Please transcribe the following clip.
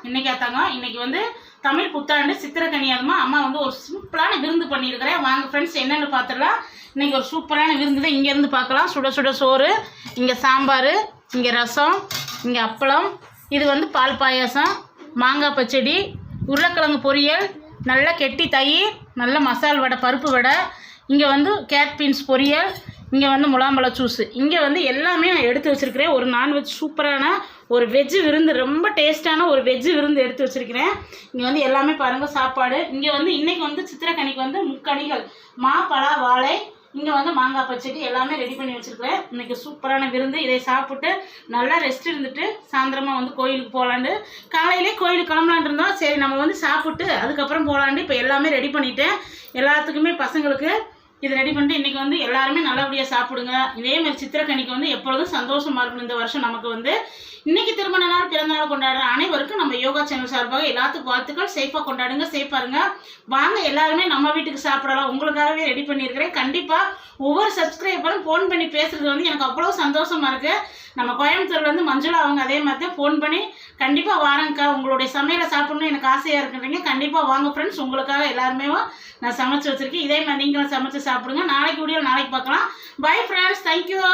இன்னைக்கு அத்தாங்க இன்னைக்கு வந்து தமிழ் புத்தாண்டு சித்திரக்கனி அதுமா அம்மா வந்து ஒரு சூப்பரான விருந்து பண்ணியிருக்கிறேன். வாங்க ஃப்ரெண்ட்ஸ் என்னென்னு பார்த்துடலாம். இன்னைக்கு ஒரு சூப்பரான விருந்து தான் இங்கேருந்து பார்க்கலாம். சுட சுட சோறு, இங்கே சாம்பார், இங்கே ரசம், இங்கே அப்பளம், இது வந்து பால் பாயாசம், மாங்காய் பச்சடி, உருளைக்கிழங்கு பொரியல், நல்ல கெட்டி தயிர், நல்ல மசால் வடை, பருப்பு வடை, இங்கே வந்து கேரட் பீன்ஸ் பொரியல், இங்கே வந்து முலாம்பழ ஜூஸு, இங்கே வந்து எல்லாமே நான் எடுத்து வச்சுருக்கிறேன். ஒரு நான்வெஜ் சூப்பரான ஒரு வெஜ்ஜு விருந்து, ரொம்ப டேஸ்ட்டான ஒரு வெஜ்ஜு விருந்து எடுத்து வச்சுருக்கிறேன். இங்கே வந்து எல்லாமே பாருங்கள் சாப்பாடு. இங்கே வந்து இன்றைக்கி வந்து சித்திரக்கனிக்கு வந்து முக்கணிகள் மா பலா வாழை, இங்கே வந்து மாங்காய் பச்சடி எல்லாமே ரெடி பண்ணி வச்சுருக்கிறேன். இன்றைக்கி சூப்பரான விருந்து. இதை சாப்பிட்டு நல்லா ரெஸ்ட் இருந்துட்டு சாயந்தரமாக வந்து கோயிலுக்கு போகலான்ட்டு, காலையிலே கோயிலுக்கு கிளம்பலான் இருந்தோம். சரி நம்ம வந்து சாப்பிட்டு அதுக்கப்புறம் போகலான்ட்டு இப்போ எல்லாமே ரெடி பண்ணிட்டேன். எல்லாத்துக்குமே பசங்களுக்கு இது ரெடி பண்ணிட்டு இன்றைக்கி வந்து எல்லாருமே நல்லபடியாக சாப்பிடுங்க. இதேமாதிரி சித்திரக்கனிக்கு வந்து எப்பொழுதும் சந்தோஷமாக இருக்கணும். இந்த வருஷம் நமக்கு வந்து இன்றைக்கி திருமண நாள், பிறந்த நாள் கொண்டாடுற அனைவருக்கும் நம்ம யோகா சேனல் சார்பாக எல்லாத்துக்கும் வாழ்த்துக்கள். சேஃபாக கொண்டாடுங்க, சேஃபாக இருங்க. வாங்க எல்லாருமே நம்ம வீட்டுக்கு சாப்பிடலாம். உங்களுக்காகவே ரெடி பண்ணியிருக்கிறேன். கண்டிப்பாக ஒவ்வொரு சப்ஸ்கிரைபரும் ஃபோன் பண்ணி பேசுகிறது வந்து எனக்கு அவ்வளோ சந்தோஷமாக இருக்குது. நம்ம கோயம்புத்தூர்லேருந்து மஞ்சுளா அவங்க அதே மாதிரி தான் ஃபோன் பண்ணி கண்டிப்பாக வாரங்கக்கா, உங்களுடைய சமையலை சாப்பிடணும்னு எனக்கு ஆசையாக இருக்குன்றீங்க. கண்டிப்பாக வாங்க ஃப்ரெண்ட்ஸ், உங்களுக்காக எல்லாருமே நான் சமைச்சு வச்சுருக்கேன். இதே மாதிரி நீங்களும் சமைச்சு சாப்பிடுங்க. நாளைக்கு வீடியோ நாளைக்கு பார்க்கலாம். Bye friends, thank you.